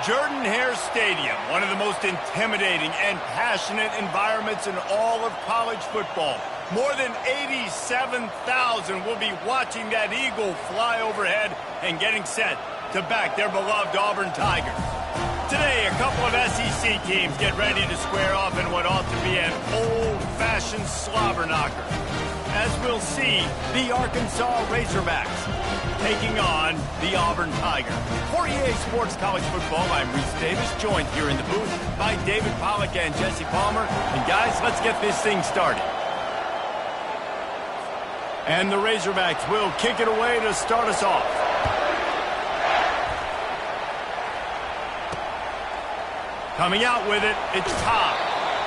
Jordan-Hare Stadium, one of the most intimidating and passionate environments in all of college football. More than 87,000 will be watching that eagle fly overhead and getting set to back their beloved Auburn Tigers. Today, a couple of SEC teams get ready to square off in what ought to be an old-fashioned slobber knocker. As we'll see, the Arkansas Razorbacks taking on the Auburn Tigers. For EA Sports College Football, I'm Reese Davis, joined here in the booth by David Pollack and Jesse Palmer. And guys, let's get this thing started. And the Razorbacks will kick it away to start us off. Coming out with it, it's Todd.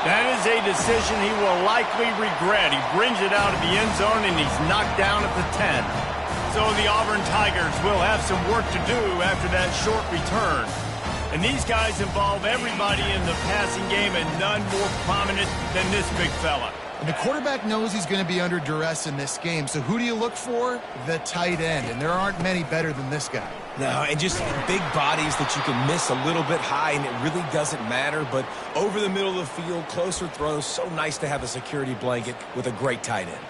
That is a decision he will likely regret. He brings it out of the end zone and he's knocked down at the 10. So the Auburn Tigers will have some work to do after that short return. And these guys involve everybody in the passing game and none more prominent than this big fella. And the quarterback knows he's going to be under duress in this game. So who do you look for? The tight end. And there aren't many better than this guy. No, and just big bodies that you can miss a little bit high, and it really doesn't matter. But over the middle of the field, closer throws, so nice to have a security blanket with a great tight end.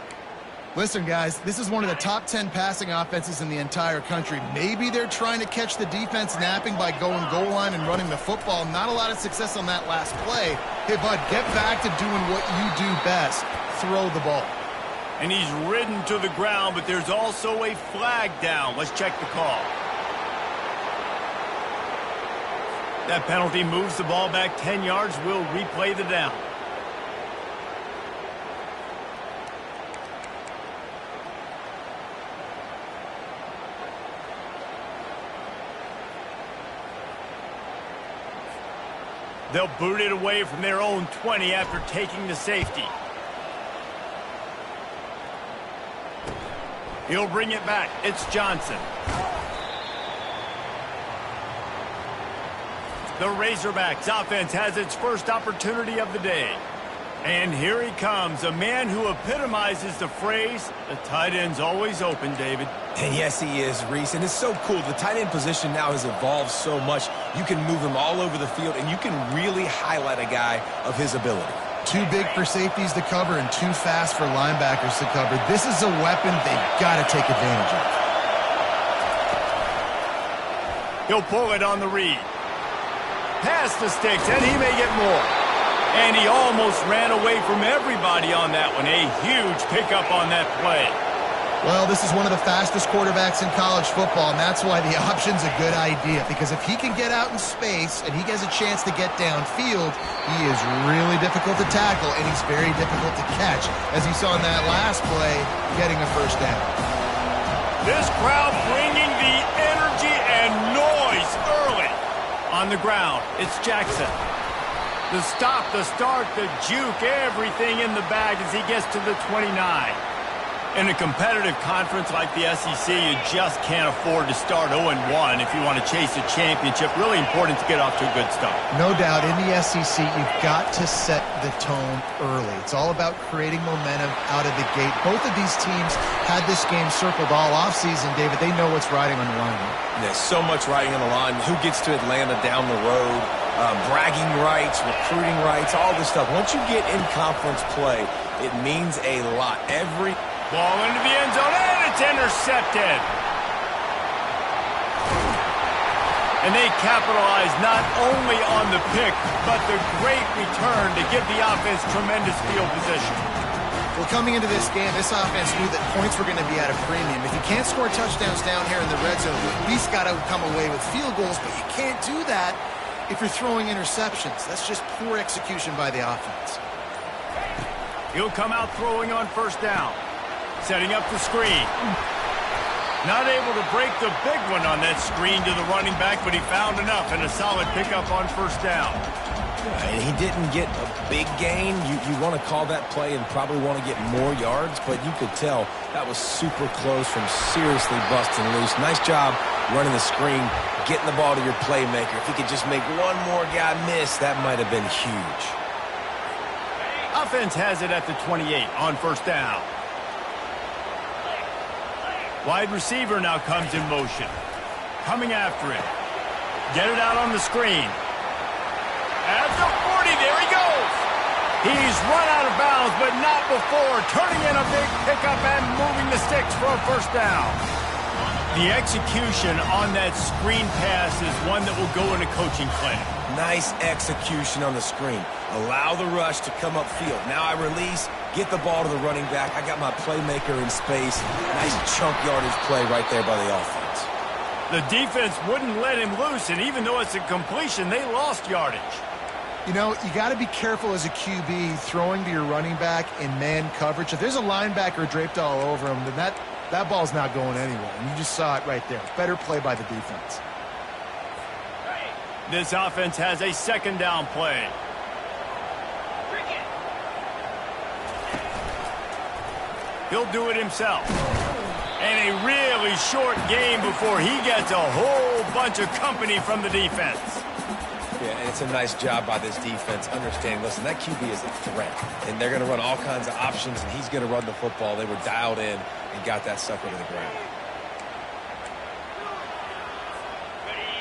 Listen, guys, this is one of the top 10 passing offenses in the entire country. Maybe they're trying to catch the defense napping by going goal line and running the football. Not a lot of success on that last play. Hey, bud, get back to doing what you do best. Throw the ball. And he's ridden to the ground, but there's also a flag down. Let's check the call. That penalty moves the ball back 10 yards. We'll replay the down. They'll boot it away from their own 20 after taking the safety. He'll bring it back. It's Johnson. The Razorbacks offense has its first opportunity of the day. And here he comes, a man who epitomizes the phrase, the tight end's always open, David. And yes, he is, Reese. And it's so cool. The tight end position now has evolved so much. You can move him all over the field, and you can really highlight a guy of his ability. Too big for safeties to cover and too fast for linebackers to cover. This is a weapon they've got to take advantage of. He'll pull it on the read. Past the sticks, and he may get more. And he almost ran away from everybody on that one. A huge pickup on that play. Well, this is one of the fastest quarterbacks in college football, and that's why the option's a good idea. Because if he can get out in space and he gets a chance to get downfield, he is really difficult to tackle, and he's very difficult to catch. As you saw in that last play, getting a first down. This crowd bringing the energy and noise early. On the ground, it's Jackson. The stop, the start, the juke, everything in the bag as he gets to the 29. In a competitive conference like the SEC, you just can't afford to start 0-1 if you want to chase a championship. Really important to get off to a good start. No doubt, in the SEC, you've got to set the tone early. It's all about creating momentum out of the gate. Both of these teams had this game circled all offseason, David. They know what's riding on the line. There's so much riding on the line. Who gets to Atlanta down the road? Bragging rights, recruiting rights, all this stuff. Once you get in conference play, it means a lot. Every ball into the end zone, and it's intercepted. And they capitalize not only on the pick, but the great return to give the offense tremendous field position. Well, coming into this game, this offense knew that points were going to be at a premium. If you can't score touchdowns down here in the red zone, you at least got to come away with field goals, but you can't do that if you're throwing interceptions. That's just poor execution by the offense. He'll come out throwing on first down. Setting up the screen. Not able to break the big one on that screen to the running back, but he found enough and a solid pickup on first down. And he didn't get a big gain. You want to call that play and probably want to get more yards, but you could tell that was super close from seriously busting loose. Nice job running the screen, getting the ball to your playmaker. If he could just make one more guy miss, that might have been huge. Offense has it at the 28 on first down. Wide receiver now comes in motion. Coming after it. Get it out on the screen. At the 40, there he goes. He's run out of bounds, but not before turning in a big pickup and moving the sticks for a first down. The execution on that screen pass is one that will go in a coaching plan. Nice execution on the screen. Allow the rush to come upfield. Now I release, get the ball to the running back. I got my playmaker in space. Nice chunk yardage play right there by the offense. The defense wouldn't let him loose, and even though it's a completion, they lost yardage. You know, you got to be careful as a QB throwing to your running back in man coverage. If there's a linebacker draped all over him, then that ball's not going anywhere. And you just saw it right there. Better play by the defense. This offense has a second down play. He'll do it himself. And a really short game before he gets a whole bunch of company from the defense. Yeah, and it's a nice job by this defense understanding, listen, that QB is a threat. And they're going to run all kinds of options, and he's going to run the football. They were dialed in and got that sucker to the ground.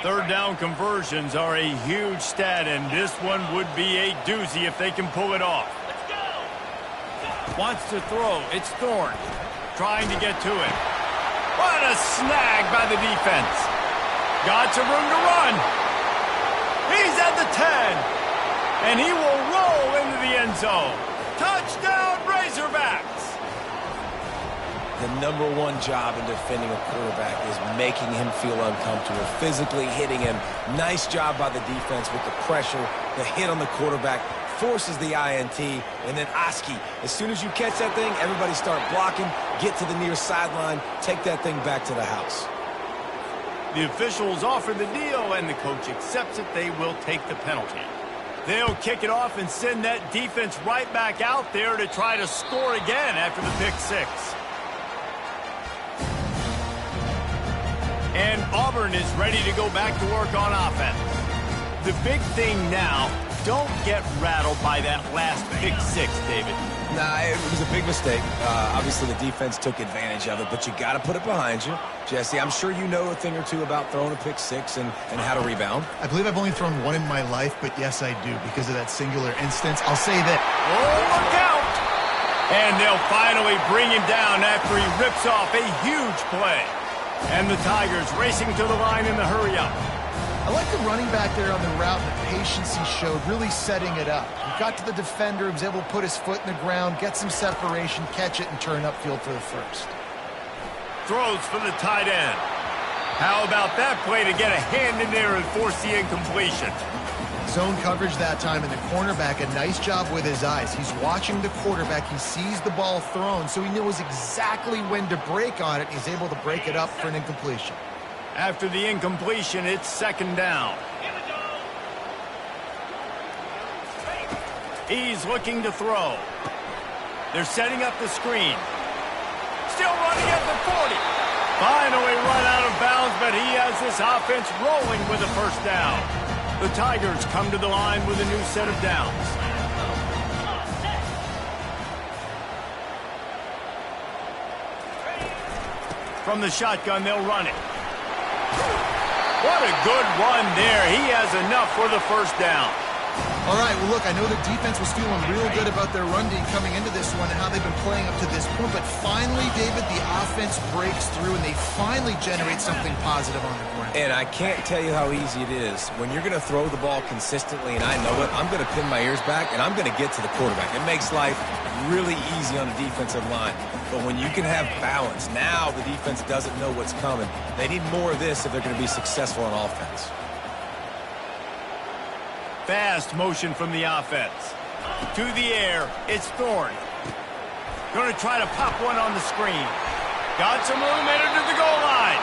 Third down conversions are a huge stat, and this one would be a doozy if they can pull it off. Wants to throw. It's Thorne. Trying to get to it. What a snag by the defense. Got some room to run. He's at the 10. And he will roll into the end zone. Touchdown, Razorbacks. The number one job in defending a quarterback is making him feel uncomfortable, physically hitting him. Nice job by the defense with the pressure, the hit on the quarterback, forces the INT, and then Oski. As soon as you catch that thing, everybody start blocking, get to the near sideline, take that thing back to the house. The officials offer the deal, and the coach accepts it. They will take the penalty. They'll kick it off and send that defense right back out there to try to score again after the pick six. And Auburn is ready to go back to work on offense. The big thing now, don't get rattled by that last pick six, David. Nah, it was a big mistake. Obviously, the defense took advantage of it, but you got to put it behind you. Jesse, I'm sure you know a thing or two about throwing a pick six and how to rebound. I believe I've only thrown one in my life, but yes, I do because of that singular instance. I'll say that. Oh, look out! And they'll finally bring him down after he rips off a huge play. And the Tigers racing to the line in the hurry-up. I like the running back there on the route and the patience he showed, really setting it up. He got to the defender, he was able to put his foot in the ground, get some separation, catch it, and turn upfield for the first. Throws for the tight end. How about that play to get a hand in there and force the incompletion? Zone coverage that time, and the cornerback, a nice job with his eyes. He's watching the quarterback. He sees the ball thrown, so he knows exactly when to break on it. He's able to break it up for an incompletion. After the incompletion, it's second down. He's looking to throw. They're setting up the screen. Still running at the 40. Finally run out of bounds, but he has this offense rolling with a first down. The Tigers come to the line with a new set of downs. From the shotgun, they'll run it. What a good run there. He has enough for the first down. All right, well, look, I know the defense was feeling real good about their run D coming into this one and how they've been playing up to this point, but finally, David, the offense breaks through and they finally generate something positive on the ground. And I can't tell you how easy it is. When you're going to throw the ball consistently, and I know it, I'm going to pin my ears back, and I'm going to get to the quarterback. It makes life really easy on the defensive line. But when you can have balance, now the defense doesn't know what's coming. They need more of this if they're going to be successful on offense. Fast motion from the offense. To the air, it's Thorne. Going to try to pop one on the screen. Got some room, headed to the goal line.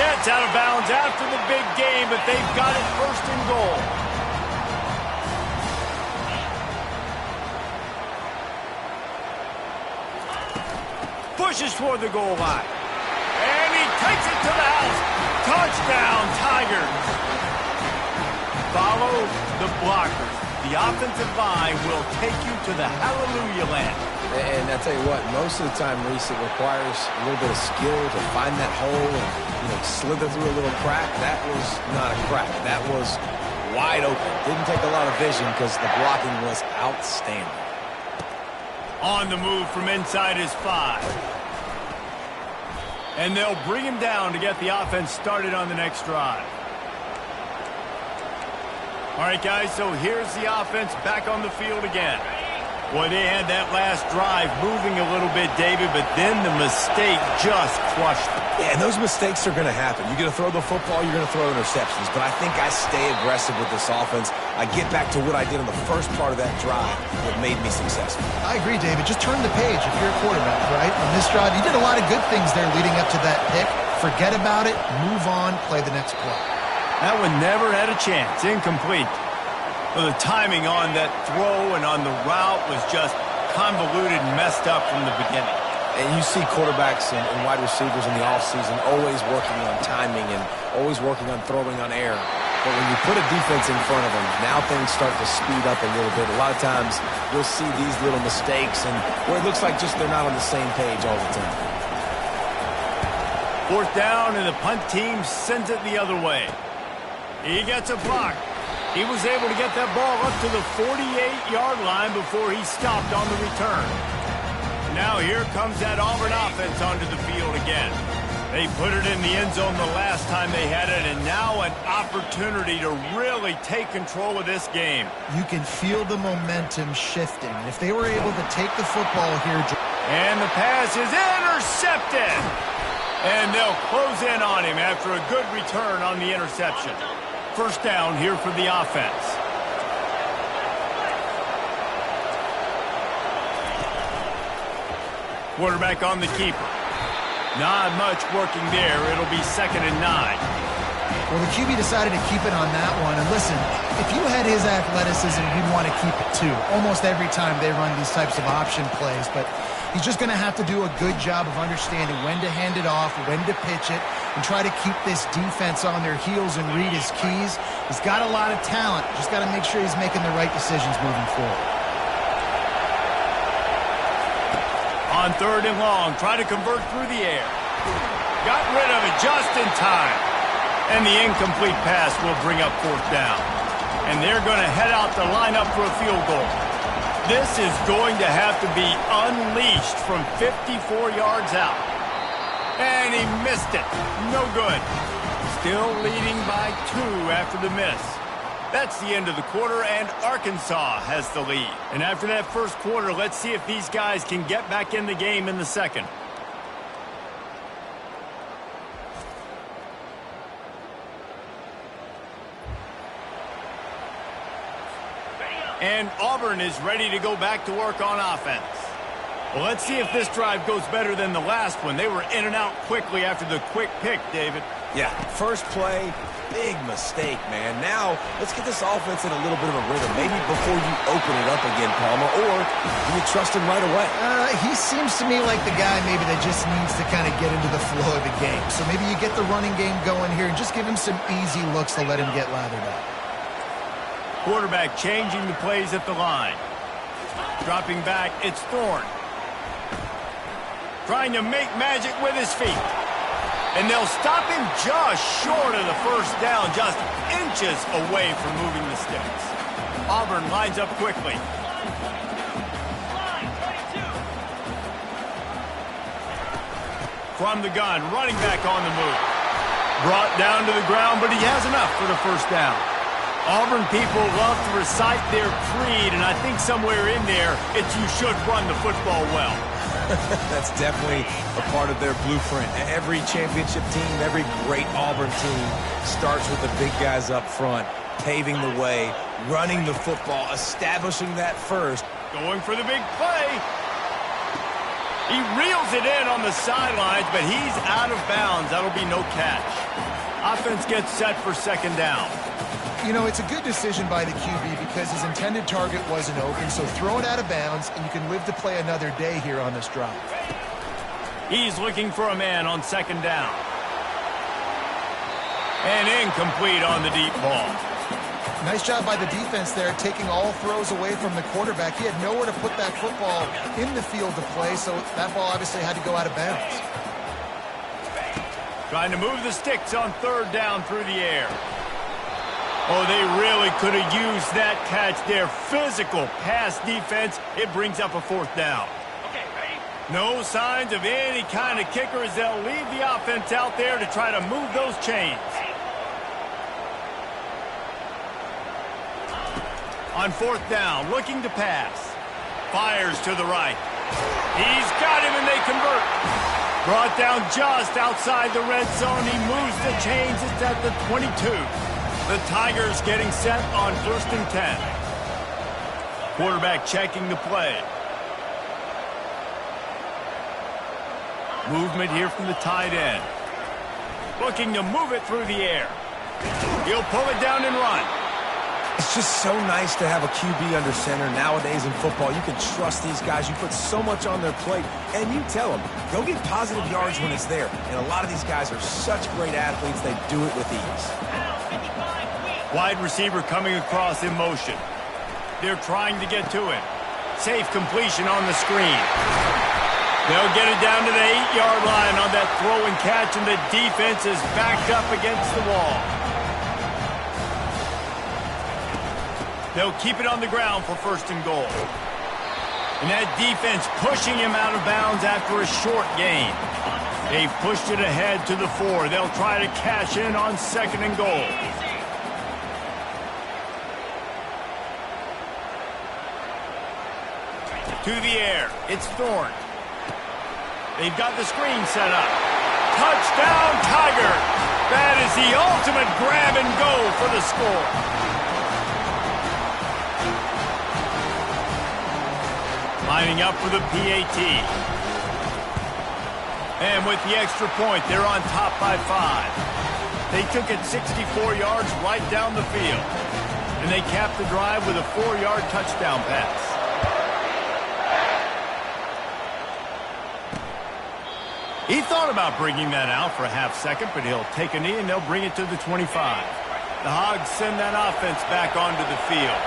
Gets out of bounds after the big game, but they've got it first and goal. Pushes toward the goal line. And he takes it to the house. Touchdown, Tigers. Follow the blockers. The offensive line will take you to the hallelujah land. And I tell you what, most of the time, Reese, it requires a little bit of skill to find that hole and, slither through a little crack. That was not a crack. That was wide open. Didn't take a lot of vision because the blocking was outstanding. On the move from inside his 5. And they'll bring him down to get the offense started on the next drive. All right, guys, so here's the offense back on the field again. Boy, they had that last drive moving a little bit, David, but then the mistake just crushed them. Yeah, and those mistakes are going to happen. You're going to throw the football, you're going to throw interceptions. But I think I stay aggressive with this offense. I get back to what I did in the first part of that drive that made me successful. I agree, David. Just turn the page if you're a quarterback, right? On this drive, you did a lot of good things there leading up to that pick. Forget about it, move on, play the next play. That one never had a chance. Incomplete. Well, the timing on that throw and on the route was just convoluted and messed up from the beginning. And you see quarterbacks and wide receivers in the offseason always working on timing and always working on throwing on air. But when you put a defense in front of them, now things start to speed up a little bit. A lot of times you'll see these little mistakes and where it looks like just they're not on the same page all the time. 4th down, and the punt team sends it the other way. He gets a block. He was able to get that ball up to the 48-yard line before he stopped on the return. Now here comes that Auburn offense onto the field again. They put it in the end zone the last time they had it, and now an opportunity to really take control of this game. You can feel the momentum shifting. If they were able to take the football here... And the pass is intercepted. And they'll close in on him after a good return on the interception. 1st down here for the offense. Quarterback on the keeper. Not much working there. It'll be 2nd and 9. Well, the QB decided to keep it on that one. And listen, if you had his athleticism, you'd want to keep it too. Almost every time they run these types of option plays. But he's just going to have to do a good job of understanding when to hand it off, when to pitch it, and try to keep this defense on their heels and read his keys. He's got a lot of talent. Just got to make sure he's making the right decisions moving forward. On 3rd and long, try to convert through the air. Got rid of it just in time. And the incomplete pass will bring up 4th down. And they're going to head out to line up for a field goal. This is going to have to be unleashed from 54 yards out. And he missed it. No good. Still leading by 2 after the miss. That's the end of the quarter, and Arkansas has the lead. And after that first quarter, let's see if these guys can get back in the game in the second. And Auburn is ready to go back to work on offense. Well, let's see if this drive goes better than the last one. They were in and out quickly after the quick pick, David. Yeah, first play, big mistake, man. Now, let's get this offense in a little bit of a rhythm. Maybe before you open it up again, Palmer, or do you trust him right away? He seems to me like the guy maybe that just needs to kind of get into the flow of the game. So maybe you get the running game going here and just give him some easy looks to let him get lathered up. Quarterback changing the plays at the line. Dropping back, it's Thorne. Trying to make magic with his feet. And they'll stop him just short of the first down, just inches away from moving the sticks. Auburn lines up quickly. From the gun, running back on the move. Brought down to the ground, but he has enough for the first down. Auburn people love to recite their creed, and I think somewhere in there, it's you should run the football well. That's definitely a part of their blueprint. Every championship team, every great Auburn team starts with the big guys up front, paving the way, running the football, establishing that first. Going for the big play. He reels it in on the sidelines, but he's out of bounds. That'll be no catch. Offense gets set for 2nd down. You know, it's a good decision by the QB because his intended target wasn't open, so throw it out of bounds, and you can live to play another day here on this drive. He's looking for a man on 2nd down. And incomplete on the deep ball. Nice job by the defense there, taking all throws away from the quarterback. He had nowhere to put that football in the field to play, so that ball obviously had to go out of bounds. Trying to move the sticks on third down through the air. Oh, they really could have used that catch there. Physical pass defense. It brings up a fourth down. Okay, ready? No signs of any kind of kicker as they'll leave the offense out there to try to move those chains. On fourth down, looking to pass. Fires to the right. He's got him and they convert. Brought down just outside the red zone. He moves the chains. It's at the 22. The Tigers getting set on 1st and 10. Quarterback checking the play. Movement here from the tight end. Looking to move it through the air. He'll pull it down and run. It's just so nice to have a QB under center. Nowadays in football, you can trust these guys. You put so much on their plate, and you tell them, go get positive yards when it's there. And a lot of these guys are such great athletes, they do it with ease. Wide receiver coming across in motion. They're trying to get to it. Safe completion on the screen. They'll get it down to the 8-yard line on that throw and catch, and the defense is backed up against the wall. They'll keep it on the ground for 1st and goal. And that defense pushing him out of bounds after a short gain. They've pushed it ahead to the 4. They'll try to cash in on 2nd and goal. To the air. It's Thorne. They've got the screen set up. Touchdown, Tiger! That is the ultimate grab and go for the score. Lining up for the PAT. And with the extra point, they're on top by 5. They took it 64 yards right down the field. And they capped the drive with a 4-yard touchdown pass. He thought about bringing that out for a half second, but he'll take a knee and they'll bring it to the 25. The Hogs send that offense back onto the field.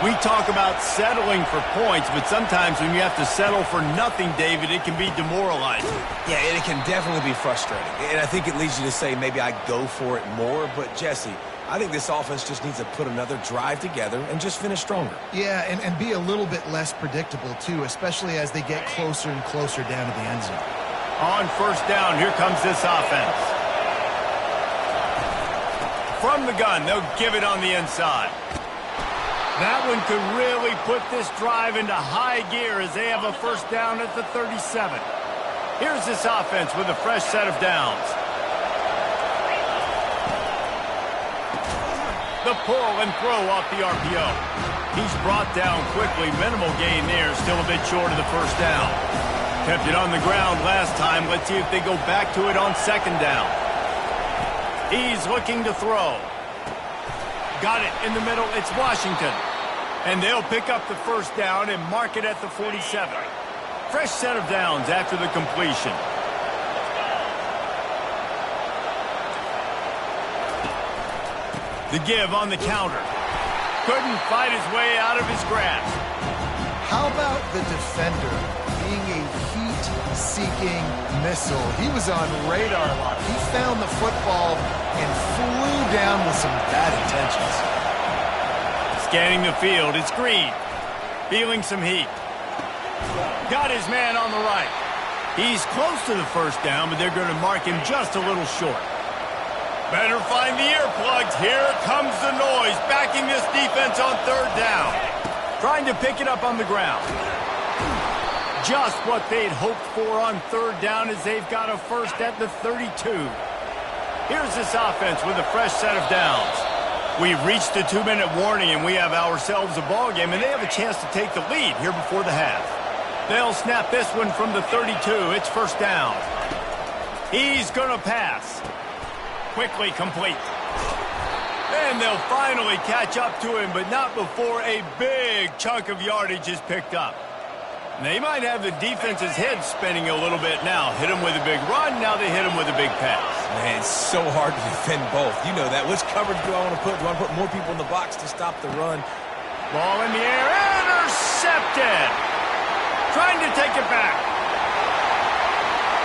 We talk about settling for points, but sometimes when you have to settle for nothing, David, it can be demoralizing. Yeah, and it can definitely be frustrating. And I think it leads you to say maybe I go for it more. But, Jesse, I think this offense just needs to put another drive together and just finish stronger. Yeah, and be a little bit less predictable, too, especially as they get closer and closer down to the end zone. On 1st down, here comes this offense. From the gun, they'll give it on the inside. That one could really put this drive into high gear as they have a 1st down at the 37. Here's this offense with a fresh set of downs. The pull and throw off the RPO. He's brought down quickly. Minimal gain there, still a bit short of the 1st down. Kept it on the ground last time. Let's see if they go back to it on 2nd down. He's looking to throw. Got it in the middle. It's Washington. And they'll pick up the 1st down and mark it at the 47. Fresh set of downs after the completion. The give on the counter. Couldn't fight his way out of his grasp. How about the defender being a heat-seeking missile? He was on radar lock. He found the football and flew down with some bad intentions. Scanning the field, it's Green. Feeling some heat. Got his man on the right. He's close to the 1st down, but they're going to mark him just a little short. Better find the earplugs. Here comes the noise, backing this defense on 3rd down. Trying to pick it up on the ground. Just what they'd hoped for on 3rd down as they've got a 1st at the 32. Here's this offense with a fresh set of downs. We've reached the 2-minute warning, and we have ourselves a ball game, and they have a chance to take the lead here before the half. They'll snap this one from the 32. It's 1st down. He's going to pass. Quickly complete. And they'll finally catch up to him, but not before a big chunk of yardage is picked up. They might have the defense's head spinning a little bit now. Hit him with a big run, now they hit him with a big pass. Man, it's so hard to defend both. You know that. Which coverage do I want to put? Do I want to put more people in the box to stop the run? Ball in the air, intercepted. Trying to take it back.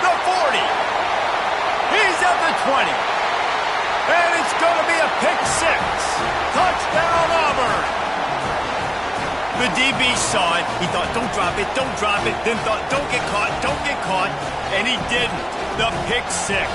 The 40. He's at the 20. And it's going to be a pick six. Touchdown, Auburn. The DB saw it. He thought, don't drop it, don't drop it. Then thought, don't get caught, don't get caught. And he didn't. The pick six.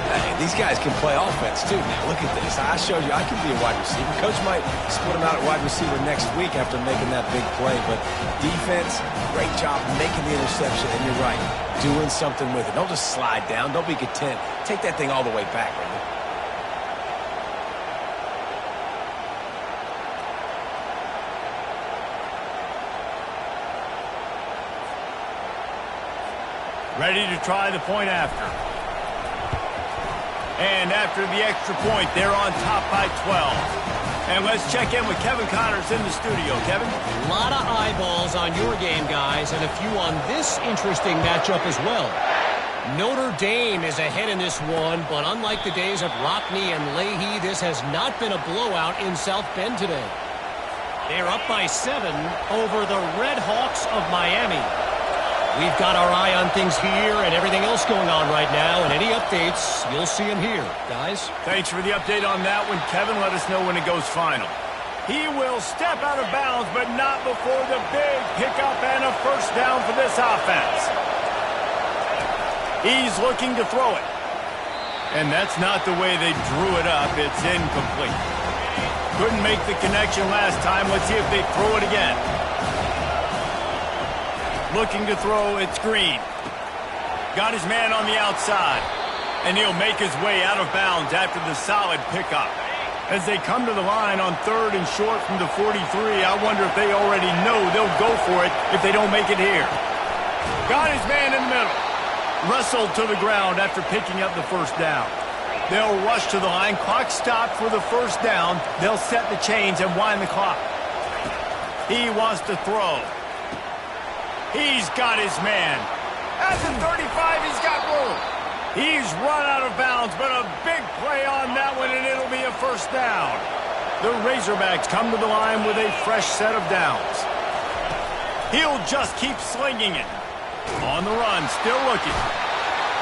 Hey, these guys can play offense, too. Now, look at this. I showed you I can be a wide receiver. Coach might split him out at wide receiver next week after making that big play. But defense, great job making the interception. And you're right, doing something with it. Don't just slide down. Don't be content. Take that thing all the way back, right? Ready to try the point after. And after the extra point, they're on top by 12. And let's check in with Kevin Connors in the studio. Kevin? A lot of eyeballs on your game, guys, and a few on this interesting matchup as well. Notre Dame is ahead in this one, but unlike the days of Rockne and Leahy, this has not been a blowout in South Bend today. They're up by 7 over the Red Hawks of Miami. We've got our eye on things here and everything else going on right now, and any updates, you'll see them here, guys. Thanks for the update on that one, Kevin. Let us know when it goes final. He will step out of bounds, but not before the big pickup and a first down for this offense. He's looking to throw it. And that's not the way they drew it up. It's incomplete. Couldn't make the connection last time. Let's see if they throw it again. Looking to throw, it's Green. Got his man on the outside. And he'll make his way out of bounds after the solid pickup. As they come to the line on 3rd and short from the 43, I wonder if they already know they'll go for it if they don't make it here. Got his man in the middle. Wrestled to the ground after picking up the first down. They'll rush to the line. Clock stopped for the first down. They'll set the chains and wind the clock. He wants to throw. He's got his man. At the 35, he's got room. He's run out of bounds, but a big play on that one, and it'll be a first down. The Razorbacks come to the line with a fresh set of downs. He'll just keep slinging it. On the run, still looking.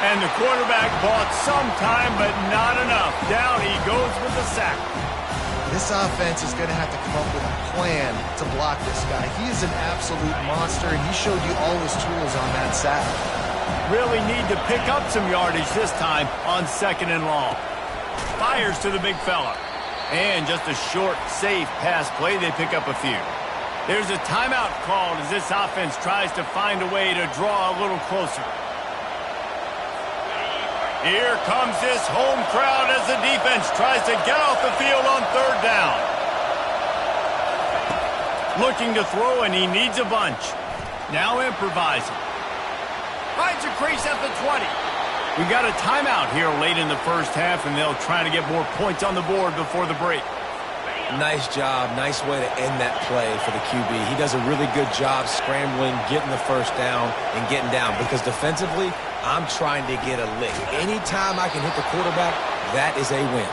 And the quarterback bought some time, but not enough. Down he goes with the sack. This offense is going to have to come up with a plan to block this guy. He is an absolute monster, and he showed you all his tools on that sack. Really need to pick up some yardage this time on 2nd and long. Fires to the big fella. And just a short, safe pass play, they pick up a few. There's a timeout called as this offense tries to find a way to draw a little closer. Here comes this home crowd as the defense tries to get off the field on 3rd down. Looking to throw, and he needs a bunch. Now improvising. Finds a crease at the 20. We got a timeout here late in the first half, and they'll try to get more points on the board before the break. Nice job. Nice way to end that play for the QB. He does a really good job scrambling, getting the first down, and getting down. Because defensively, I'm trying to get a lick. Anytime I can hit the quarterback, that is a win.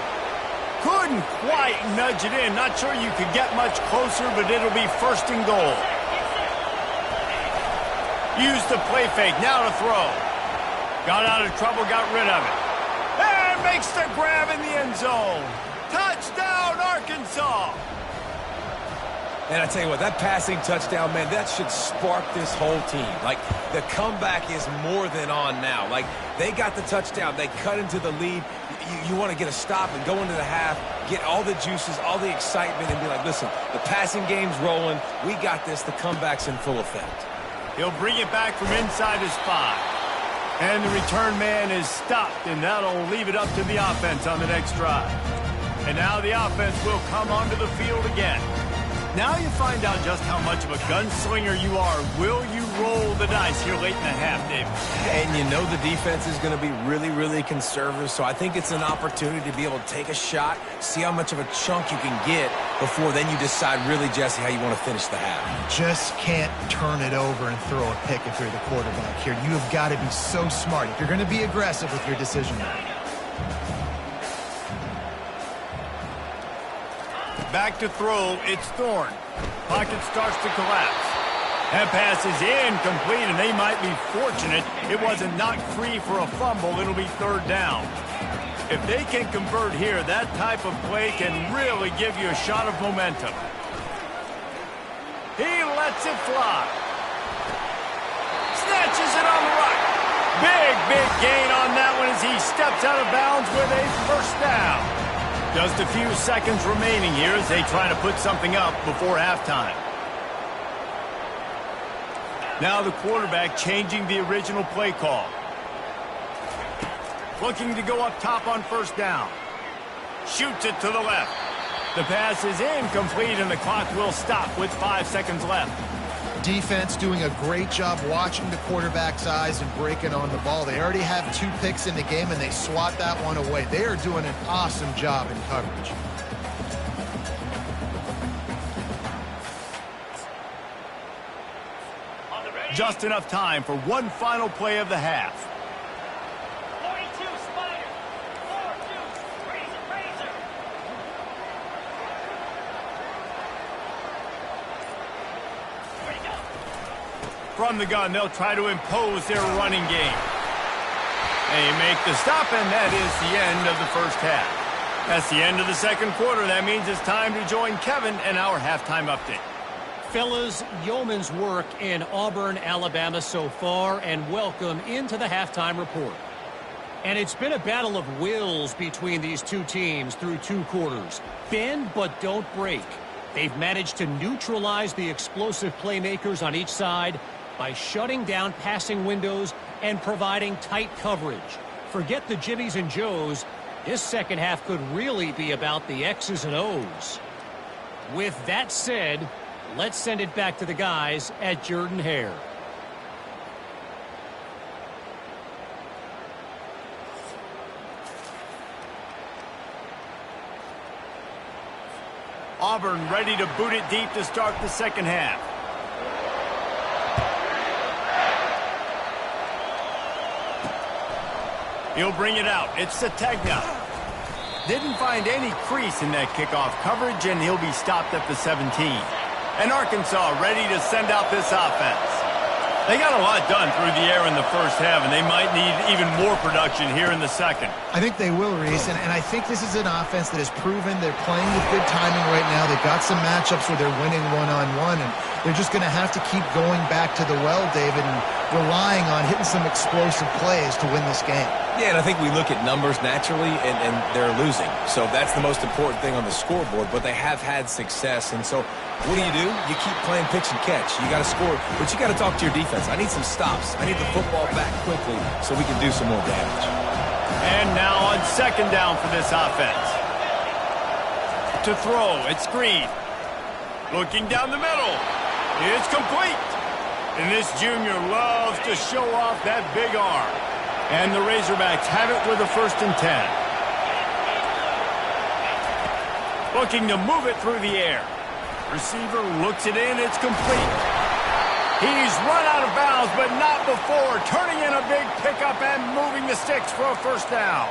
Couldn't quite nudge it in. Not sure you could get much closer, but it'll be 1st and goal. Used the play fake. Now to throw. Got out of trouble, got rid of it. And makes the grab in the end zone. Touchdown, Arkansas! And I tell you what, that passing touchdown, man, that should spark this whole team. Like, the comeback is more than on now. Like, they got the touchdown. They cut into the lead. You want to get a stop and go into the half, get all the juices, all the excitement, and be like, listen, the passing game's rolling. We got this. The comeback's in full effect. He'll bring it back from inside his 5. And the return man is stopped, and that'll leave it up to the offense on the next drive. And now the offense will come onto the field again. Now you find out just how much of a gunslinger you are. Will you roll the dice here late in the half, David? And you know the defense is going to be really, really conservative, so I think it's an opportunity to be able to take a shot, see how much of a chunk you can get before then you decide really, Jesse, how you want to finish the half. Just can't turn it over and throw a pick if you're the quarterback here. You have got to be so smart if you're going to be aggressive with your decision making. Back to throw, it's Thorne. Pocket starts to collapse. That pass is incomplete, and they might be fortunate it wasn't knocked free for a fumble. It'll be third down. If they can convert here, that type of play can really give you a shot of momentum. He lets it fly. Snatches it on the right. Big gain on that one as he steps out of bounds with a first down. Just a few seconds remaining here as they try to put something up before halftime. Now the quarterback changing the original play call. Looking to go up top on first down. Shoots it to the left. The pass is incomplete, and the clock will stop with 5 seconds left. Defense doing a great job watching the quarterback's eyes and breaking on the ball. They already have 2 picks in the game, and they swat that one away. They are doing an awesome job in coverage. Just enough time for one final play of the half. 42 Spider. 4-2 Razor. Where'd he go? From the gun, they'll try to impose their running game. They make the stop, and that is the end of the first half. That's the end of the second quarter. That means it's time to join Kevin and our halftime update. Fellas, yeoman's work in Auburn, Alabama so far, and welcome into the halftime report. And it's been a battle of wills between these two teams through 2 quarters. Bend but don't break. They've managed to neutralize the explosive playmakers on each side by shutting down passing windows and providing tight coverage. Forget the Jimmies and Joes. This second half could really be about the X's and O's. With that said, let's send it back to the guys at Jordan-Hare. Auburn ready to boot it deep to start the second half. He'll bring it out. It's Sategna. Didn't find any crease in that kickoff coverage, and he'll be stopped at the 17. And Arkansas ready to send out this offense. They got a lot done through the air in the first half, and they might need even more production here in the second. I think they will, Reese, and I think this is an offense that has proven they're playing with good timing right now. They've got some matchups where they're winning one-on-one, and they're just going to have to keep going back to the well, David, and relying on hitting some explosive plays to win this game. Yeah, and I think we look at numbers naturally, and they're losing. So that's the most important thing on the scoreboard, but they have had success. And so what do? You keep playing pitch and catch. You got to score, but you got to talk to your defense. I need some stops. I need the football back quickly so we can do some more damage. And now on second down for this offense. To throw, it's Green. Looking down the middle. It's complete. And this junior loves to show off that big arm. And the Razorbacks have it with a 1st and 10. Looking to move it through the air. Receiver looks it in. It's complete. He's run out of bounds, but not before turning in a big pickup and moving the sticks for a 1st down.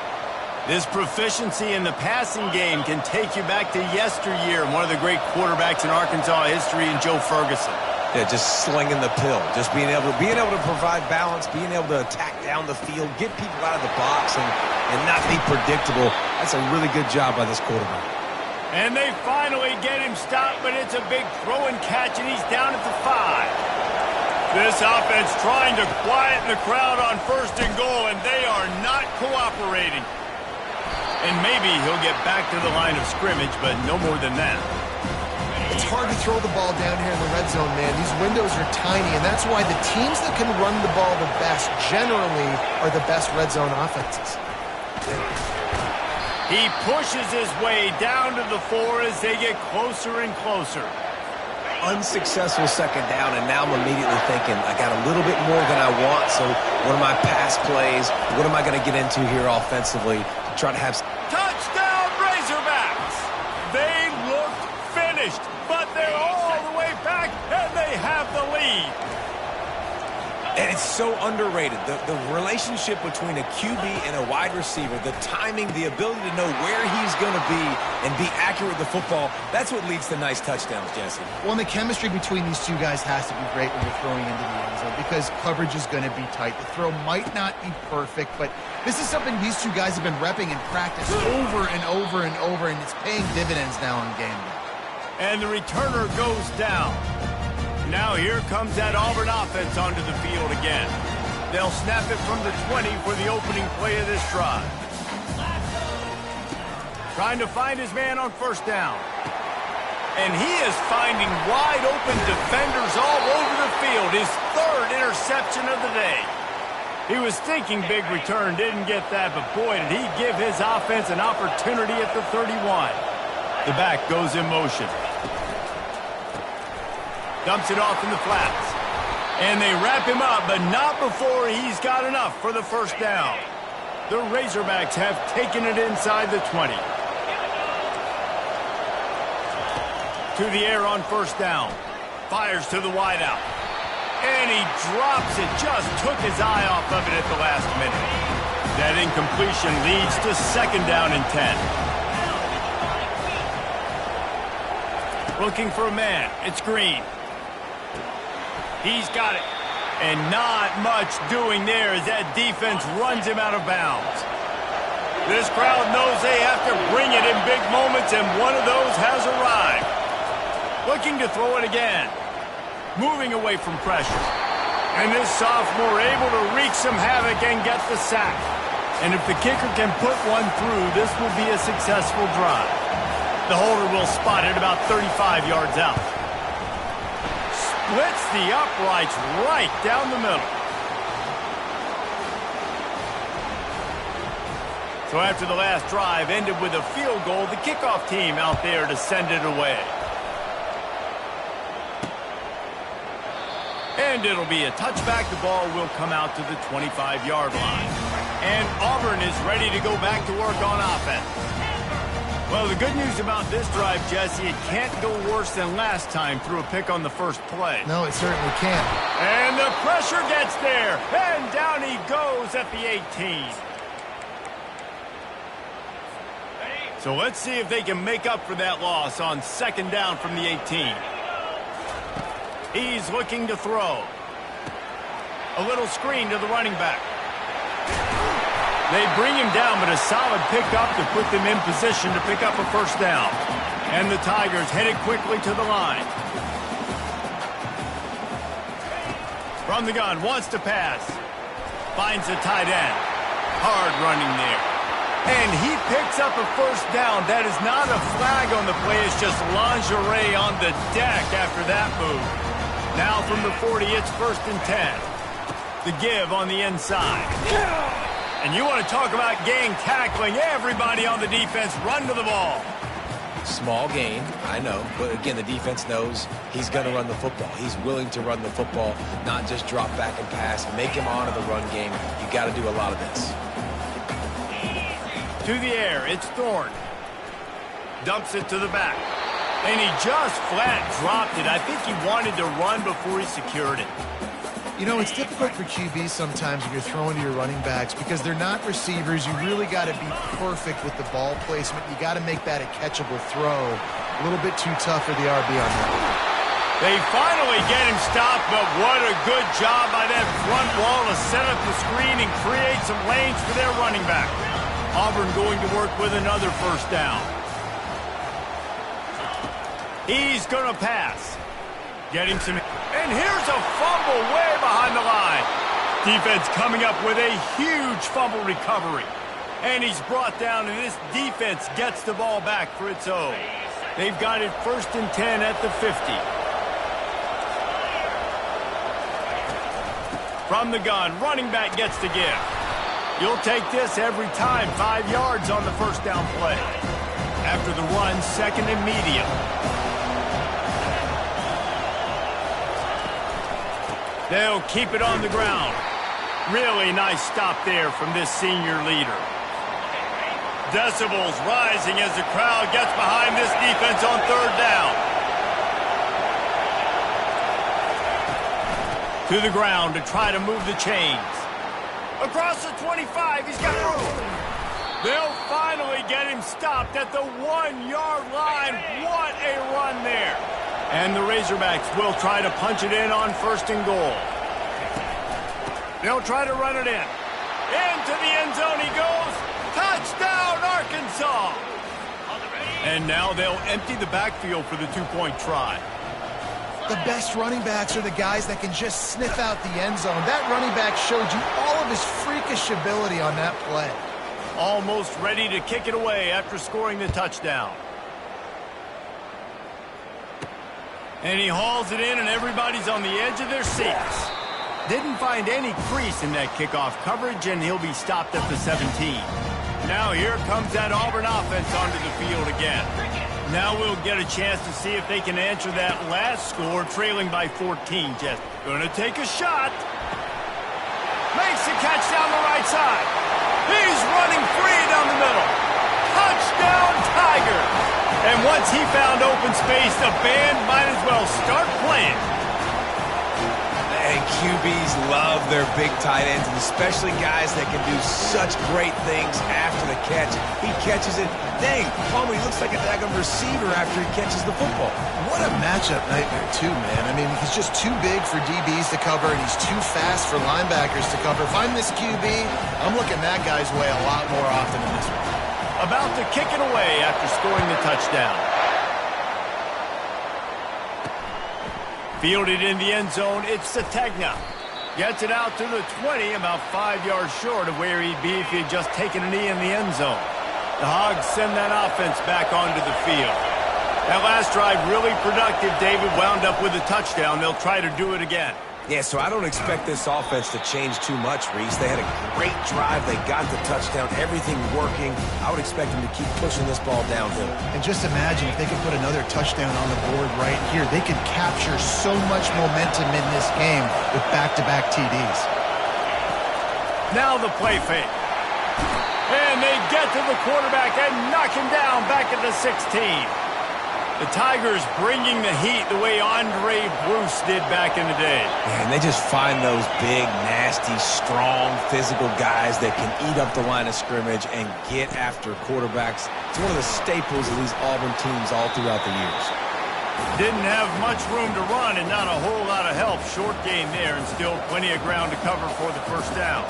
This proficiency in the passing game can take you back to yesteryear, one of the great quarterbacks in Arkansas history, in Joe Ferguson. Yeah, just slinging the pill, just being able to provide balance, being able to attack down the field, get people out of the box, and not be predictable. That's a really good job by this quarterback. And they finally get him stopped, but it's a big throw and catch, and he's down at the 5. This offense trying to quieten the crowd on 1st and goal, and they are not cooperating. And maybe he'll get back to the line of scrimmage, but no more than that. It's hard to throw the ball down here in the red zone, man. These windows are tiny, and that's why the teams that can run the ball the best generally are the best red zone offenses. He pushes his way down to the 4 as they get closer and closer. Unsuccessful second down, and now I'm immediately thinking, I got a little bit more than I want, so what are my pass plays? What am I going to get into here offensively to try to have... Touchdown, Razorbacks! They looked finished, but they're all the way back, and they have the lead. And it's so underrated. The relationship between a QB and a wide receiver, the timing, the ability to know where he's going to be and be accurate with the football, that's what leads to nice touchdowns, Jesse. Well, and the chemistry between these two guys has to be great when you're throwing into the end zone because coverage is going to be tight. The throw might not be perfect, but this is something these two guys have been repping in practice over and over and over, and it's paying dividends now in game day. And the returner goes down. Now here comes that Auburn offense onto the field again. They'll snap it from the 20 for the opening play of this drive. Trying to find his man on first down. And he is finding wide open defenders all over the field. His third interception of the day. He was thinking big return, didn't get that, but boy, did he give his offense an opportunity at the 31. The back goes in motion. Dumps it off in the flats. And they wrap him up, but not before he's got enough for the first down. The Razorbacks have taken it inside the 20. To the air on first down. Fires to the wideout. And he drops it. Just took his eye off of it at the last minute. That incompletion leads to second down and 10. Looking for a man. It's Green. He's got it. And not much doing there as that defense runs him out of bounds. This crowd knows they have to bring it in big moments, and one of those has arrived. Looking to throw it again. Moving away from pressure. And this sophomore able to wreak some havoc and get the sack. And if the kicker can put one through, this will be a successful drive. The holder will spot it about 35 yards out. Splits the uprights right down the middle. So after the last drive ended with a field goal, the kickoff team out there to send it away. And it'll be a touchback. The ball will come out to the 25-yard line. And Auburn is ready to go back to work on offense. Well, the good news about this drive, Jesse, it can't go worse than last time through a pick on the first play. No, it certainly can't. And the pressure gets there. And down he goes at the 18. So let's see if they can make up for that loss on second down from the 18. He's looking to throw. A little screen to the running back. They bring him down, but a solid pickup to put them in position to pick up a first down. And the Tigers headed quickly to the line. From the gun, wants to pass. Finds the tight end. Hard running there. And he picks up a first down. That is not a flag on the play. It's just lingerie on the deck after that move. Now from the 40, it's first and 10. The give on the inside. And you want to talk about gang tackling. Everybody on the defense run to the ball. Small gain, I know. But again, the defense knows he's going to run the football. He's willing to run the football, not just drop back and pass. Make him honor the run game. You got to do a lot of this. To the air, it's Thorne. Dumps it to the back. And he just flat dropped it. I think he wanted to run before he secured it. You know, it's difficult for QBs sometimes when you're throwing to your running backs because they're not receivers. You really got to be perfect with the ball placement. You got to make that a catchable throw. A little bit too tough for the RB on that one. They finally get him stopped, but what a good job by that front wall to set up the screen and create some lanes for their running back. Auburn going to work with another first down. He's going to pass. Get him some... And here's a fumble way behind the line. Defense coming up with a huge fumble recovery. And he's brought down, and this defense gets the ball back for its own. They've got it first and 10 at the 50. From the gun, running back gets the give. You'll take this every time. 5 yards on the first down play. After the run, second and medium. They'll keep it on the ground. Really nice stop there from this senior leader. Decibels rising as the crowd gets behind this defense on third down. To To the ground to try to move the chains. Across the 25, he's got room. They'll finally get him stopped at the 1-yard line. What a run there. And the Razorbacks will try to punch it in on 1st and goal. They'll try to run it in. Into the end zone he goes. Touchdown, Arkansas. And now they'll empty the backfield for the 2-point try. The best running backs are the guys that can just sniff out the end zone. That running back showed you all of his freakish ability on that play. Almost ready to kick it away after scoring the touchdown. And he hauls it in, and everybody's on the edge of their seats. Didn't find any crease in that kickoff coverage, and he'll be stopped at the 17. Now here comes that Auburn offense onto the field again. Now we'll get a chance to see if they can answer that last score, trailing by 14. Just gonna take a shot. Makes the catch down the right side. He's running free down the middle. Touchdown, Tiger. And once he found open space, the band might as well start playing. And QBs love their big tight ends, and especially guys that can do such great things after the catch. He catches it. Dang, Palmer, he looks like a daggum receiver after he catches the football. What a matchup nightmare, too, man. I mean, he's just too big for DBs to cover, and he's too fast for linebackers to cover. If I'm this QB, I'm looking that guy's way a lot more often than this one. About to kick it away after scoring the touchdown. Fielded in the end zone, it's Sategna. Gets it out to the 20, about 5 yards short of where he'd be if he had just taken a knee in the end zone. The Hogs send that offense back onto the field. That last drive really productive. David wound up with a touchdown. They'll try to do it again. Yeah, so I don't expect this offense to change too much, Reese. They had a great drive. They got the touchdown. Everything working. I would expect them to keep pushing this ball downhill. And just imagine if they could put another touchdown on the board right here. They could capture so much momentum in this game with back-to-back TDs. Now the play fake. And they get to the quarterback and knock him down back at the 16. The Tigers bringing the heat the way Andre Bruce did back in the day. And they just find those big, nasty, strong, physical guys that can eat up the line of scrimmage and get after quarterbacks. It's one of the staples of these Auburn teams all throughout the years. Didn't have much room to run and not a whole lot of help. Short game there and still plenty of ground to cover for the 1st down.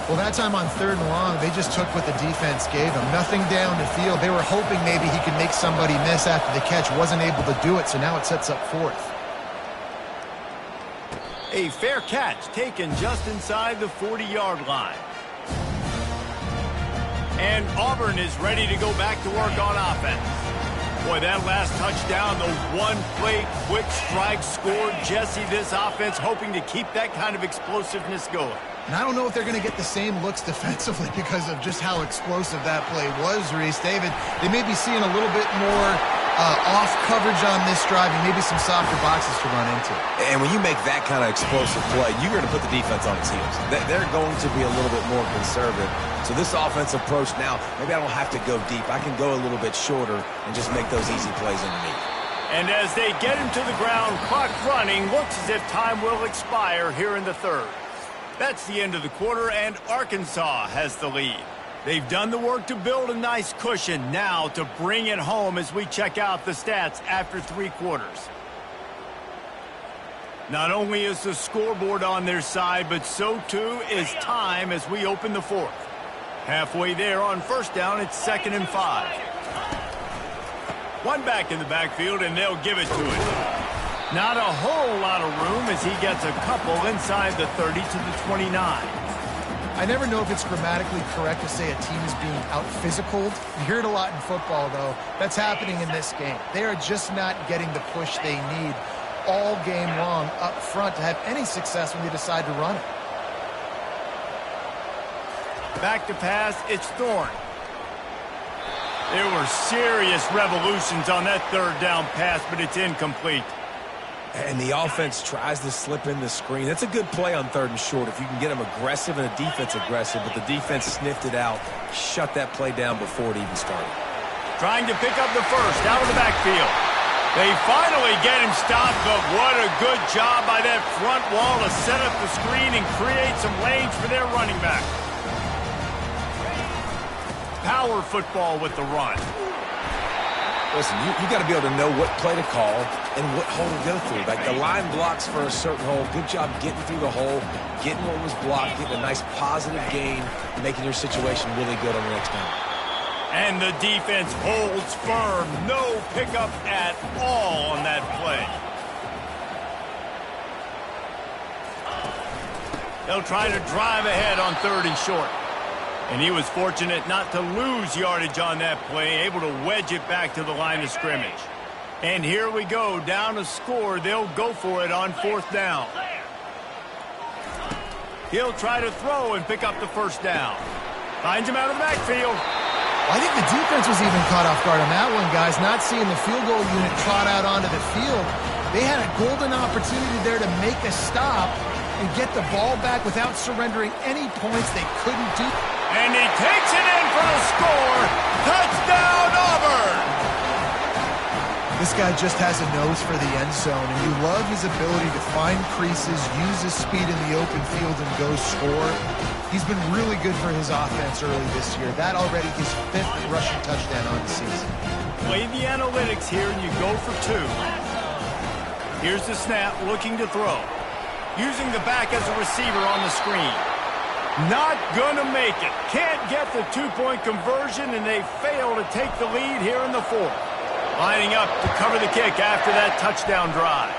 Well, that time on 3rd and long, they just took what the defense gave them. Nothing down the field. They were hoping maybe he could make somebody miss after the catch. Wasn't able to do it, so now it sets up 4th. A fair catch taken just inside the 40-yard line. And Auburn is ready to go back to work on offense. Boy, that last touchdown, the one-play quick strike scored. Jesse, this offense hoping to keep that kind of explosiveness going. And I don't know if they're going to get the same looks defensively because of just how explosive that play was, Reese. David, they may be seeing a little bit more off coverage on this drive and maybe some softer boxes to run into. And when you make that kind of explosive play, you're going to put the defense on its heels. They're going to be a little bit more conservative. So this offense approach now, maybe I don't have to go deep. I can go a little bit shorter and just make those easy plays underneath. And as they get him to the ground, clock running, looks as if time will expire here in the 3rd. That's the end of the quarter, and Arkansas has the lead. They've done the work to build a nice cushion. Now to bring it home as we check out the stats after 3 quarters. Not only is the scoreboard on their side, but so too is time as we open the 4th. Halfway there on 1st down, it's 2nd and 5. One back in the backfield, and they'll give it to him. Not a whole lot of room as he gets a couple inside the 30 to the 29. I never know if it's grammatically correct to say a team is being out-physicaled. You hear it a lot in football, though. That's happening in this game. They are just not getting the push they need all game long up front to have any success when they decide to run it. Back to pass, it's Thorne. There were serious revolutions on that 3rd down pass, but it's incomplete. And the offense tries to slip in the screen. That's a good play on 3rd and short if you can get them aggressive and a defense aggressive, but the defense sniffed it out, shut that play down before it even started. Trying to pick up the 1st out of the backfield. They finally get him stopped, but what a good job by that front wall to set up the screen and create some lanes for their running back. Power football with the run. Listen, you got to be able to know what play to call and what hole to go through. Like the line blocks for a certain hole. Good job getting through the hole, getting what was blocked, getting a nice positive gain, making your situation really good on the next down. And the defense holds firm. No pickup at all on that play. They'll try to drive ahead on 3rd and short. And he was fortunate not to lose yardage on that play, able to wedge it back to the line of scrimmage. And here we go, down a score. They'll go for it on 4th down. He'll try to throw and pick up the 1st down. Finds him out of the backfield. I think the defense was even caught off guard on that one, guys. Not seeing the field goal unit trot out onto the field. They had a golden opportunity there to make a stop and get the ball back without surrendering any points. They couldn't do. And he takes it in for the score. Touchdown, Auburn! This guy just has a nose for the end zone, and you love his ability to find creases, use his speed in the open field, and go score. He's been really good for his offense early this year. That already his 5th rushing touchdown on the season. Play the analytics here, and you go for 2. Here's the snap, looking to throw. Using the back as a receiver on the screen. Not gonna make it. Can't get the 2-point conversion, and they fail to take the lead here in the 4th. Lining up to cover the kick after that touchdown drive.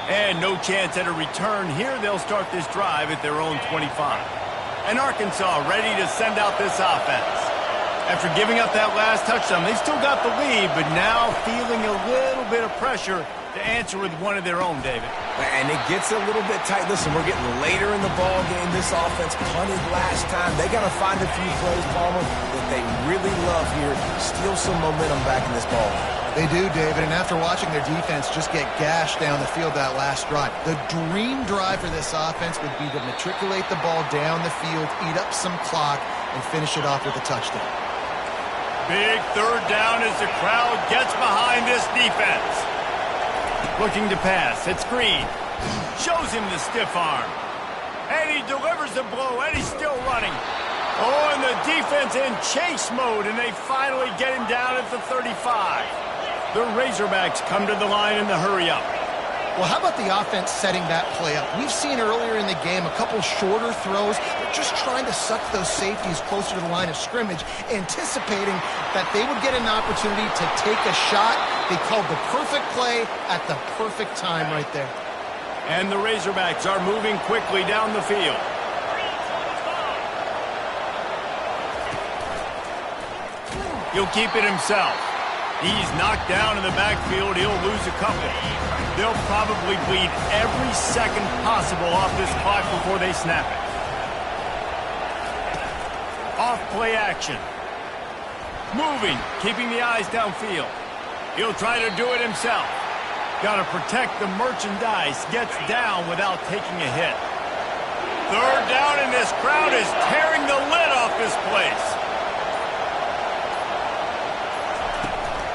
And no chance at a return here. They'll start this drive at their own 25. And Arkansas ready to send out this offense. After giving up that last touchdown, they still got the lead, but now feeling a little bit of pressure to answer with one of their own, David. And it gets a little bit tight. Listen, we're getting later in the ball game. This offense punted last time. They got to find a few plays, Palmer, that they really love here. Steal some momentum back in this ball game. They do, David, and after watching their defense just get gashed down the field that last drive, the dream drive for this offense would be to matriculate the ball down the field, eat up some clock, and finish it off with a touchdown. Big 3rd down as the crowd gets behind this defense. Looking to pass. It's Green. Shows him the stiff arm. And he delivers the blow, and he's still running. Oh, and the defense in chase mode, and they finally get him down at the 35. The Razorbacks come to the line in the hurry-up. Well, how about the offense setting that play up? We've seen earlier in the game a couple shorter throws. They're just trying to suck those safeties closer to the line of scrimmage, anticipating that they would get an opportunity to take a shot. They called the perfect play at the perfect time right there. And the Razorbacks are moving quickly down the field. He'll keep it himself. He's knocked down in the backfield. He'll lose a couple. They'll probably bleed every second possible off this clock before they snap it. Off play action. Moving, keeping the eyes downfield. He'll try to do it himself. Got to protect the merchandise. Gets down without taking a hit. 3rd down, and this crowd is tearing the lid off this place.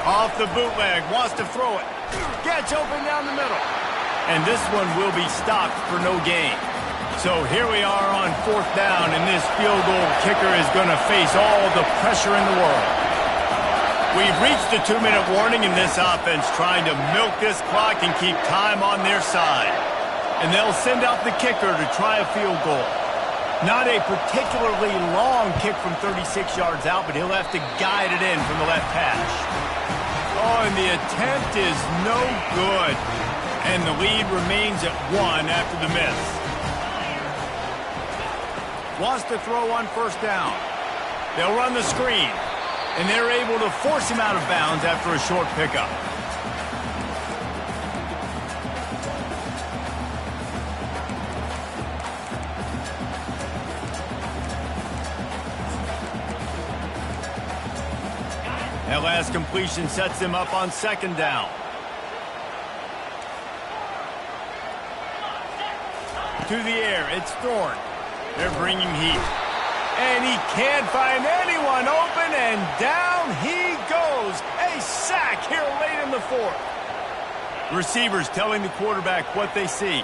Off the bootleg, wants to throw it. Gets open down the middle. And this one will be stopped for no gain. So here we are on 4th down, and this field goal kicker is going to face all the pressure in the world. We've reached the 2-minute warning, and this offense trying to milk this clock and keep time on their side. And they'll send out the kicker to try a field goal. Not a particularly long kick from 36 yards out, but he'll have to guide it in from the left hash. Oh, and the attempt is no good. And the lead remains at 1 after the miss. Wants to throw on 1st down. They'll run the screen. And they're able to force him out of bounds after a short pickup. That last completion sets them up on 2nd down. To the air, it's Thorne. They're bringing heat. And he can't find anyone open, and down he goes. A sack here late in the fourth. Receivers telling the quarterback what they see.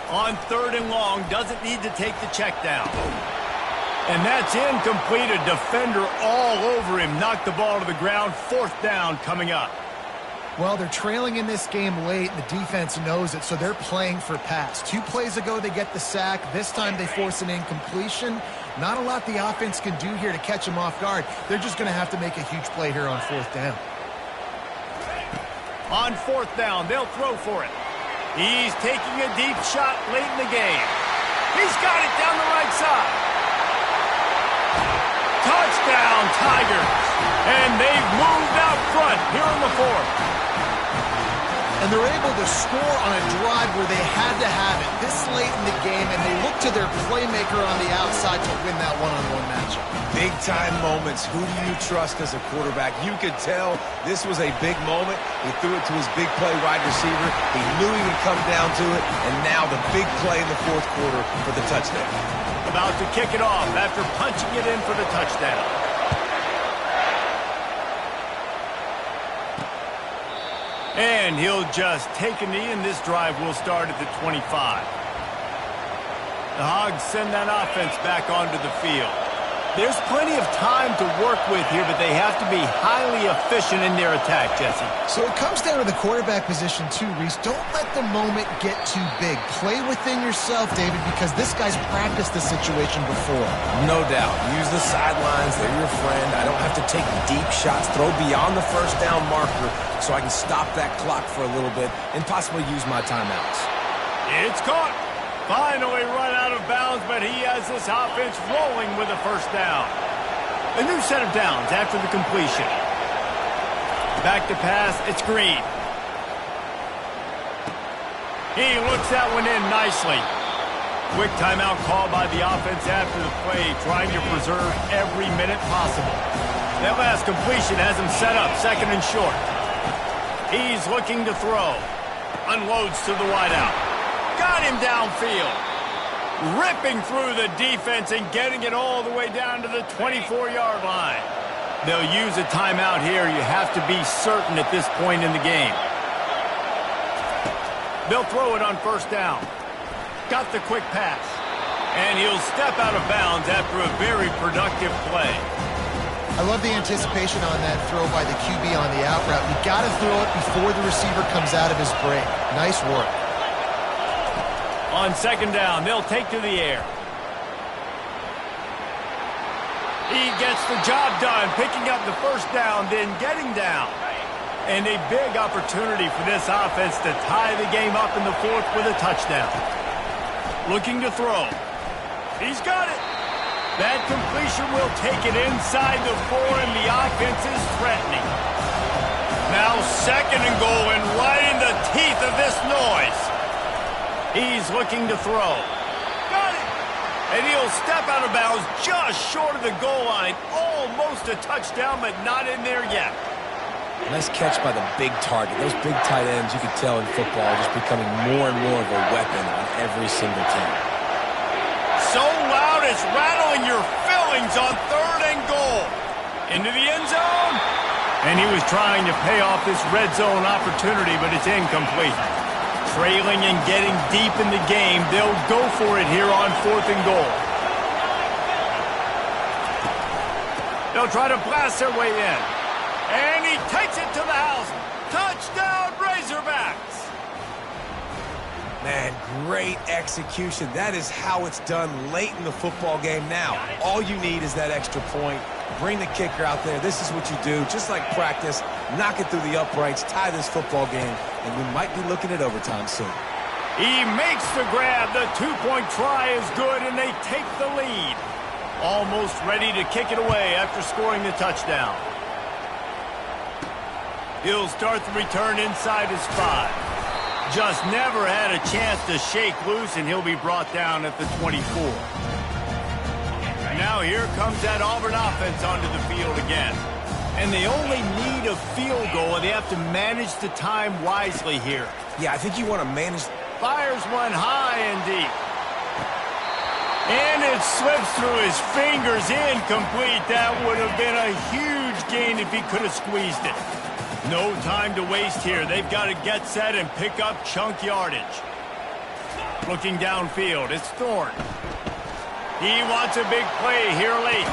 On 3rd and long, doesn't need to take the check down. And that's incomplete. A defender all over him. Knocked the ball to the ground. 4th down coming up. Well, they're trailing in this game late, and the defense knows it, so they're playing for pass. 2 plays ago, they get the sack. This time, they force an incompletion. Not a lot the offense can do here to catch them off guard. They're just going to have to make a huge play here on 4th down. On 4th down, they'll throw for it. He's taking a deep shot late in the game. He's got it down the right side. Touchdown, Tigers. And they've moved out front here in the 4th. And they're able to score on a drive where they had to have it this late in the game, and they look to their playmaker on the outside to win that one-on-one matchup. Big-time moments. Who do you trust as a quarterback? You could tell this was a big moment. He threw it to his big play wide receiver. He knew he would come down to it, and now the big play in the 4th quarter for the touchdown. About to kick it off after punching it in for the touchdown. And he'll just take a knee, and this drive will start at the 25. The Hogs send that offense back onto the field. There's plenty of time to work with here, but they have to be highly efficient in their attack, Jesse. So it comes down to the quarterback position too, Reese. Don't let the moment get too big. Play within yourself, David, because this guy's practiced this situation before. No doubt. Use the sidelines. They're your friend. I don't have to take deep shots, throw beyond the 1st down marker so I can stop that clock for a little bit and possibly use my timeouts. It's caught. Finally run out of bounds, but he has this offense rolling with a 1st down. A new set of downs after the completion. Back to pass, it's Green. He looks that one in nicely. Quick timeout call by the offense after the play, trying to preserve every minute possible. That last completion has him set up 2nd and short. He's looking to throw. Unloads to the wideout. Got him downfield. Ripping through the defense and getting it all the way down to the 24-yard line. They'll use a timeout here. You have to be certain at this point in the game. They'll throw it on 1st down. Got the quick pass. And he'll step out of bounds after a very productive play. I love the anticipation on that throw by the QB on the out route. You got to throw it before the receiver comes out of his break. Nice work. On 2nd down, they'll take to the air. He gets the job done, picking up the 1st down, then getting down. And a big opportunity for this offense to tie the game up in the 4th with a touchdown. Looking to throw. He's got it. That completion will take it inside the 4, and the offense is threatening. Now 2nd and goal, and right in the teeth of this noise. He's looking to throw. Got it! And he'll step out of bounds just short of the goal line. Almost a touchdown, but not in there yet. Nice catch by the big target. Those big tight ends, you can tell in football, are just becoming more and more of a weapon on every single team. So loud it's rattling your fillings on 3rd and goal. Into the end zone. And he was trying to pay off this red zone opportunity, but it's incomplete. Trailing and getting deep in the game, they'll go for it here on 4th and goal. They'll try to blast their way in. And he takes it to the house. Touchdown, Razorbacks! Man, great execution. That is how it's done late in the football game now. All you need is that extra point. Bring the kicker out there. This is what you do. Just like practice, knock it through the uprights, tie this football game, and we might be looking at overtime soon. He makes the grab. The 2-point try is good, and they take the lead. Almost ready to kick it away after scoring the touchdown. He'll start the return inside his 5. Just never had a chance to shake loose, and he'll be brought down at the 24. Now here comes that Auburn offense onto the field again. And they only need a field goal, and they have to manage the time wisely here. Yeah, I think you want to manage Fires one high and deep. And it slips through his fingers, incomplete. That would have been a huge gain if he could have squeezed it. No time to waste here. They've got to get set and pick up chunk yardage. Looking downfield, it's Thorne. He wants a big play here late.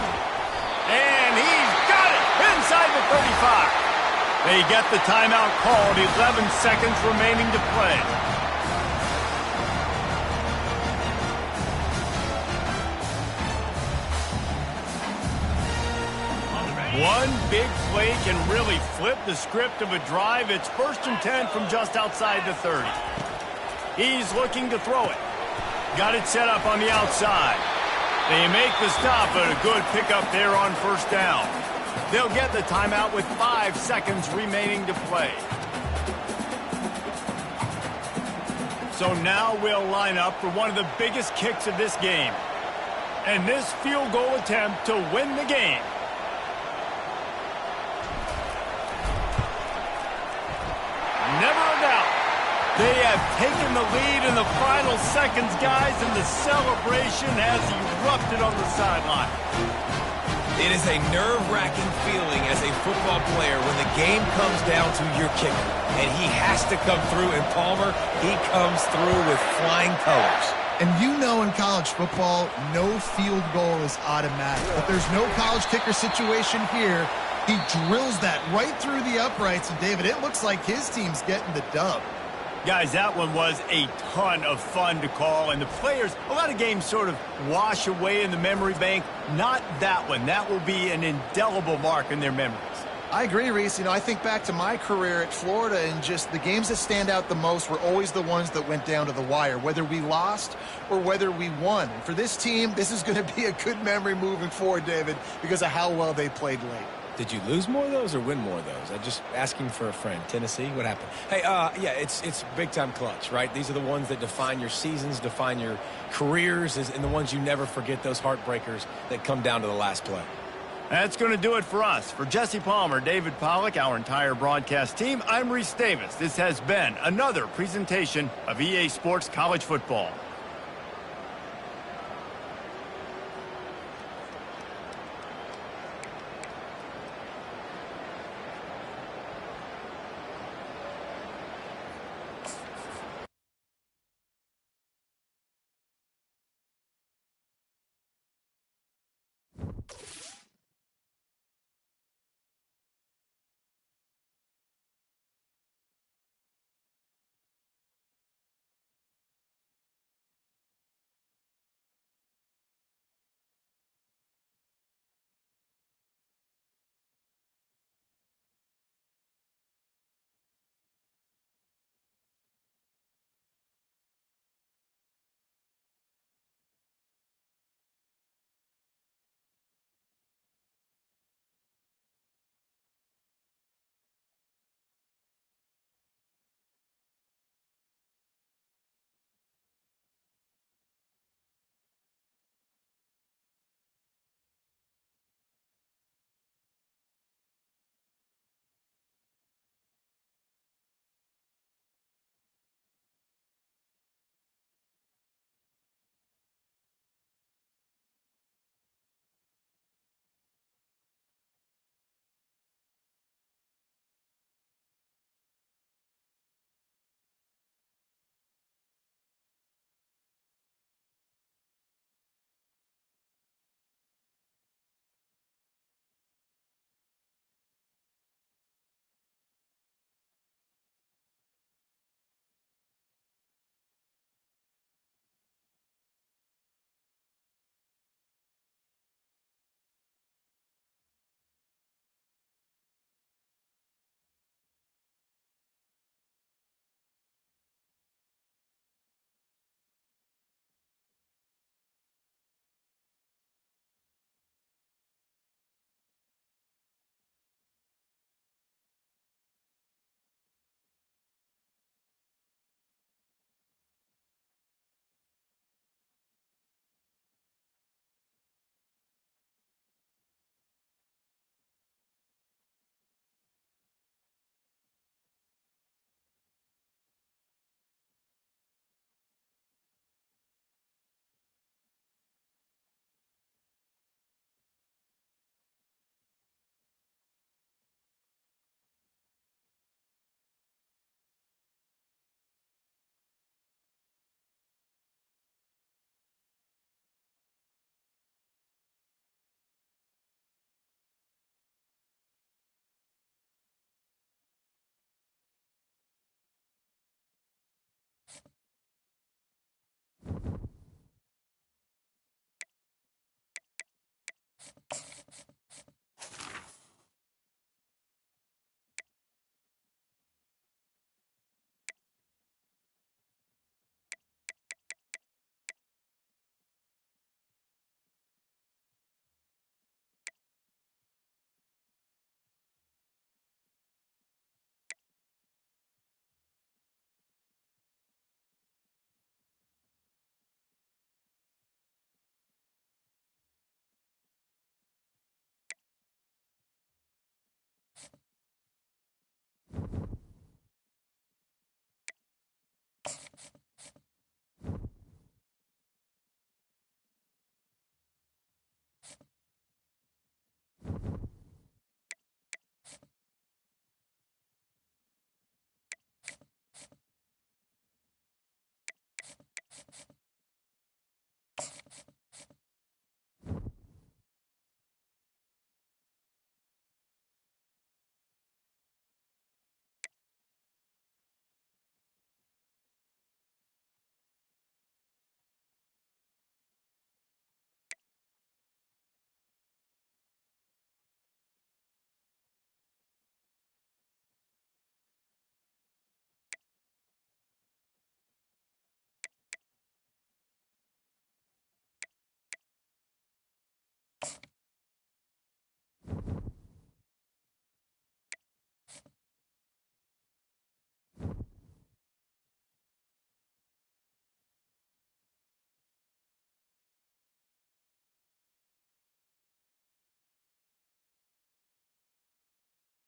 And he's got it inside the 35. They get the timeout called, 11 seconds remaining to play. One big play can really flip the script of a drive. It's 1st and 10 from just outside the 30. He's looking to throw it. Got it set up on the outside. They make the stop, but a good pickup there on 1st down. They'll get the timeout with 5 seconds remaining to play. So now we'll line up for one of the biggest kicks of this game. And this field goal attempt to win the game. Never a doubt. They have taken the lead in the final seconds, guys, and the celebration has erupted on the sideline. It is a nerve-wracking feeling as a football player when the game comes down to your kicker. And he has to come through, and Palmer, he comes through with flying colors. And you know in college football, no field goal is automatic. But there's no college kicker situation here. He drills that right through the uprights, and David, it looks like his team's getting the dub. Guys, that one was a ton of fun to call, and the players, a lot of games sort of wash away in the memory bank. Not that one. That will be an indelible mark in their memories. I agree, Reese. You know, I think back to my career at Florida, and just the games that stand out the most were always the ones that went down to the wire, whether we lost or whether we won. And for this team, this is going to be a good memory moving forward, David, because of how well they played late. Did you lose more of those or win more of those? I'm just asking for a friend. Tennessee, what happened? Hey, yeah, it's big-time clutch, right? These are the ones that define your seasons, define your careers, and the ones you never forget, those heartbreakers that come down to the last play. That's going to do it for us. For Jesse Palmer, David Pollack, our entire broadcast team, I'm Reese Davis. This has been another presentation of EA Sports College Football.